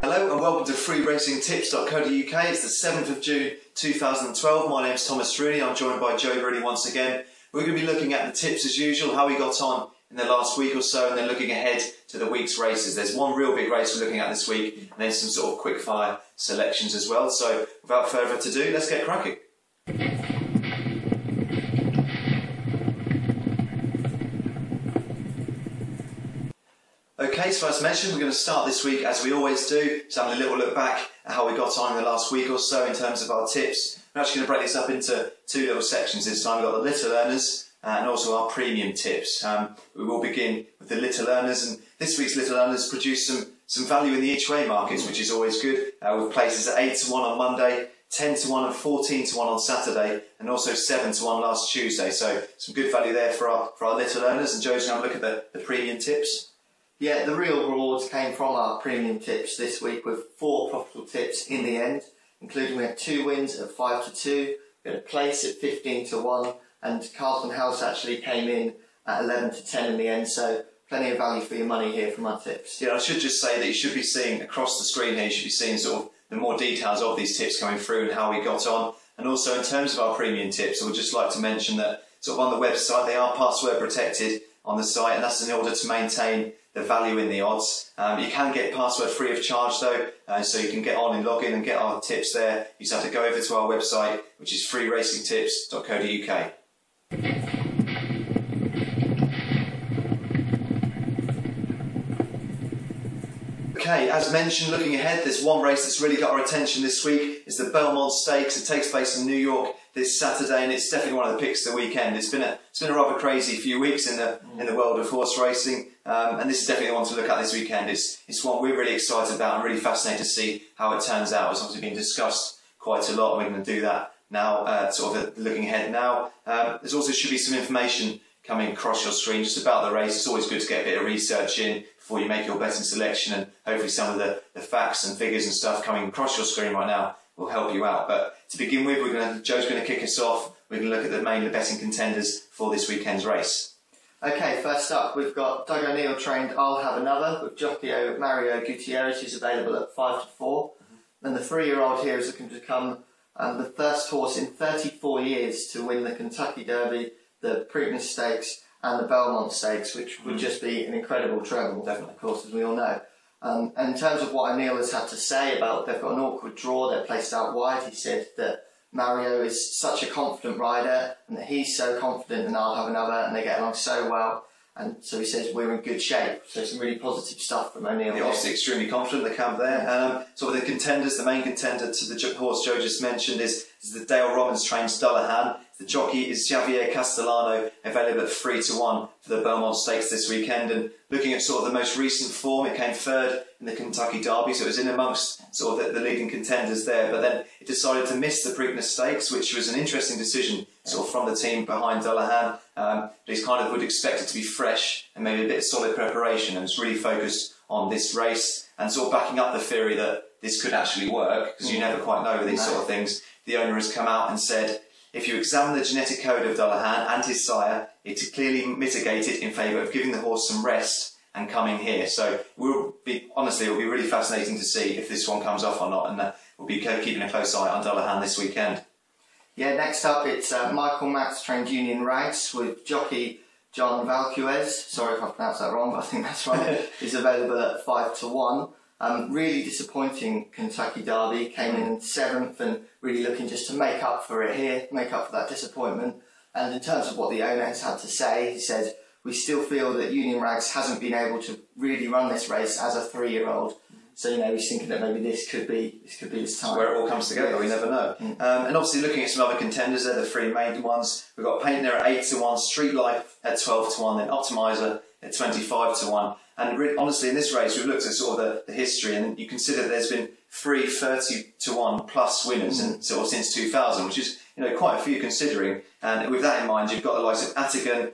Hello and welcome to freeracingtips.co.uk. It's the 7th of June 2012. My name's Thomas Rooney. I'm joined by Joe Rooney once again. We're going to be looking at the tips as usual, how we got on in the last week or so, and then looking ahead to the week's races. There's one real big race we're looking at this week, and then some sort of quick fire selections as well. So without further ado, let's get cracking. Okay, so as mentioned, we're going to start this week as we always do, just having a little look back at how we got on in the last week or so in terms of our tips. We're actually going to break this up into two little sections this time. We've got the Little Earners and also our premium tips. We will begin with the Little Earners, and this week's Little Earners produced some value in the each way markets, which is always good, with places at 8 to 1 on Monday, 10 to 1 and 14 to 1 on Saturday, and also 7 to 1 last Tuesday. So some good value there for our Little Earners, and Joe's going to have a look at the premium tips. Yeah, the real rewards came from our premium tips this week with 4 profitable tips in the end, including we had 2 wins at 5 to 2, we had a place at 15 to 1, and Carlton House actually came in at 11 to 10 in the end, so plenty of value for your money here from our tips. Yeah, I should just say that you should be seeing across the screen here, you should be seeing sort of the more details of these tips coming through and how we got on. And also in terms of our premium tips, I would just like to mention that sort of on the website, they are password protected on the site, and that's in order to maintain the value in the odds. You can get password free of charge though, so you can get on and log in and get our tips there. You just have to go over to our website, which is freeracingtips.co.uk. Okay, as mentioned, looking ahead, there's one race that's really got our attention this week. It's the Belmont Stakes. It takes place in New York this Saturday, and it's definitely one of the picks of the weekend. It's been a rather crazy few weeks in the world of horse racing, and this is definitely one to look at this weekend. It's one we're really excited about and really fascinated to see how it turns out. It's obviously been discussed quite a lot, and we're going to do that now, sort of looking ahead now. There's also should be some information coming across your screen just about the race. It's always good to get a bit of research in before you make your betting selection, and hopefully some of the facts and figures and stuff coming across your screen right now will help you out. But to begin with, Joe's going to kick us off. We're going to look at the main betting contenders for this weekend's race. Okay, first up we've got Doug O'Neill trained I'll Have Another with jockey Mario Gutierrez, who's available at 5 to 4. And the 3-year-old here is looking to become the first horse in 34 years to win the Kentucky Derby, the Preakness Stakes and the Belmont Stakes, which would just be an incredible treble, definitely, of course, as we all know. And in terms of what O'Neill has had to say about, they've got an awkward draw, they're placed out wide. He said that Mario is such a confident rider and that he's so confident and I'll Have Another, and they get along so well. And so he says we're in good shape. So some really positive stuff from O'Neill. They're obviously extremely confident, the camp there. So the contenders, the main contender to the horse Joe just mentioned is the Dale Robbins trained Dullahan. The jockey is Javier Castellano, available at 3 to 1 for the Belmont Stakes this weekend. And looking at sort of the most recent form, it came 3rd in the Kentucky Derby, so it was in amongst sort of the leading contenders there. But then it decided to miss the Preakness Stakes, which was an interesting decision sort of from the team behind Dullahan. But he's kind of would expect it to be fresh and maybe a bit of solid preparation, and it's really focused on this race and sort of backing up the theory that this could actually work, because you never quite know with these sort of things. The owner has come out and said, if you examine the genetic code of Dullahan and his sire, it is clearly mitigated in favour of giving the horse some rest and coming here. So honestly, it will be really fascinating to see if this one comes off or not, and we'll be keeping a close eye on Dullahan this weekend. Yeah, next up it's Michael Matz trained Union Rags with jockey John Valquez. Sorry if I pronounced that wrong, but I think that's right. He's available at 5 to 1. Really disappointing Kentucky Derby, came in 7th and really looking just to make up for it here, make up for that disappointment. And in terms of what the owner has had to say, he said, we still feel that Union Rags hasn't been able to really run this race as a 3-year-old. So, you know, he's thinking that maybe this could be his time. Where it all comes together, we never know. And obviously looking at some other contenders, they're the 3 main ones. We've got Paintner at 8 to 1, Street Life at 12 to 1, then Optimizer at 25 to 1. And honestly, in this race, we've looked at sort of the history, and you consider there's been 3 30 to 1 plus winners and sort of since 2000, which is, you know, quite a few considering. And with that in mind, you've got the likes of Attigan,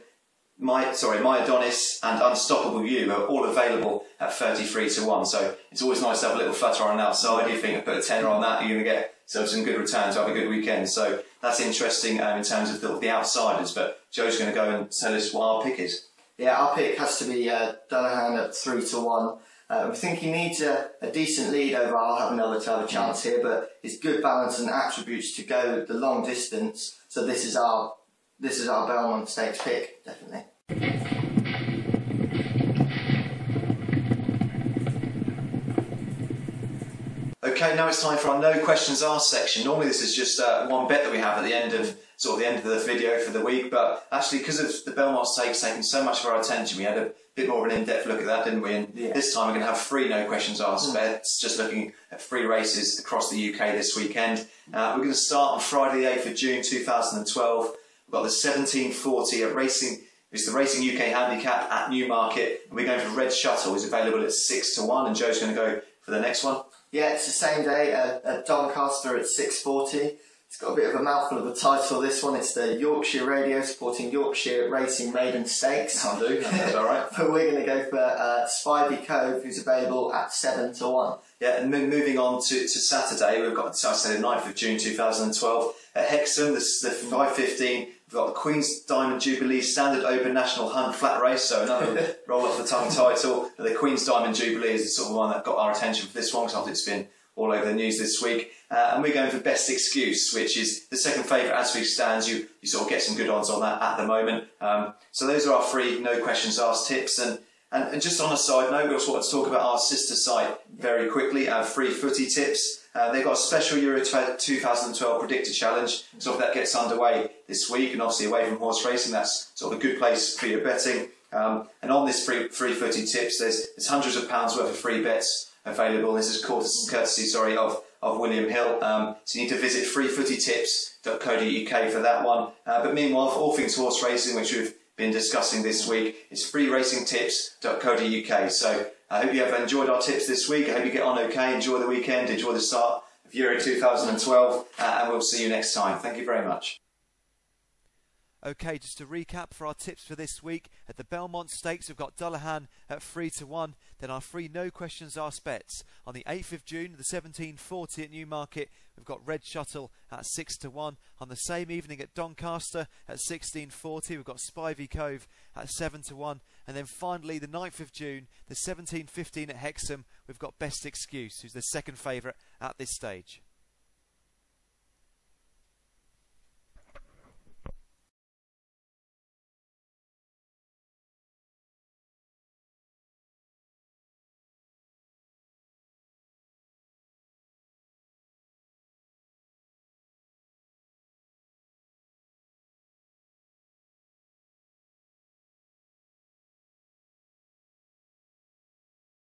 My Adonis and Unstoppable You are all available at 33 to 1. So it's always nice to have a little flutter on the outside. You think I put a tenner on that, you're going to get some good returns, have a good weekend. So that's interesting in terms of the outsiders. But Joe's going to go and tell us what our pick is. Yeah, our pick has to be Dullahan at 3 to 1. I think he needs a decent lead over I'll Have Another to have a chance here, but it's good balance and attributes to go the long distance. So this is our Belmont Stakes pick, definitely. Okay, now it's time for our No Questions Asked section. Normally this is just one bet that we have at the end of the video for the week, but actually because of the Belmont Stakes taking so much of our attention, we had a bit more of an in-depth look at that, didn't we? And this time we're going to have 3 No Questions Asked bets, just looking at 3 races across the UK this weekend. We're going to start on Friday the 8th of June 2012. We've got the 1740 at Racing. It's the Racing UK Handicap at Newmarket, and we're going for Red Shuttle. It's available at 6 to 1, and Joe's going to go for the next one. Yeah, it's the same day at Doncaster at 6:40. It's got a bit of a mouthful of a title, this one. It's the Yorkshire Radio supporting Yorkshire Racing Maiden Stakes. I'll do, that's all right. But we're going to go for Spivey Cove, who's available at 7 to 1. Yeah, and moving on to Saturday, we've got, as I said, the 9th of June 2012 at Hexham. This is the 5:15. We've got the Queen's Diamond Jubilee Standard Open National Hunt Flat Race, so another roll off the tongue title. The Queen's Diamond Jubilee is the sort of one that got our attention for this one, because it's been all over the news this week. And we're going for Best Excuse, which is the second favourite as we stand. You sort of get some good odds on that at the moment. So those are our 3 No Questions Asked tips. And just on a side note, we also want to talk about our sister site very quickly, our Free Footy Tips. They've got a special Euro 2012 Predictor Challenge, so that gets underway this week, and obviously away from horse racing, that's sort of a good place for your betting. And on this free Footy Tips, there's hundreds of pounds worth of free bets available. This is courtesy of William Hill. So you need to visit freefootytips.co.uk for that one. But meanwhile, for all things horse racing, which we've been discussing this week, it's freeracingtips.co.uk. So I hope you have enjoyed our tips this week. I hope you get on okay, enjoy the weekend, enjoy the start of Euro 2012, and we'll see you next time. Thank you very much. Okay, just to recap for our tips for this week, at the Belmont Stakes we've got Dullahan at 3 to 1, then our 3 No Questions Asked bets. On the 8th of June, the 1740 at Newmarket, we've got Red Shuttle at 6 to 1. On the same evening at Doncaster at 1640, we've got Spivey Cove at 7 to 1. And then finally, the 9th of June, the 1715 at Hexham, we've got Best Excuse, who's the second favourite at this stage.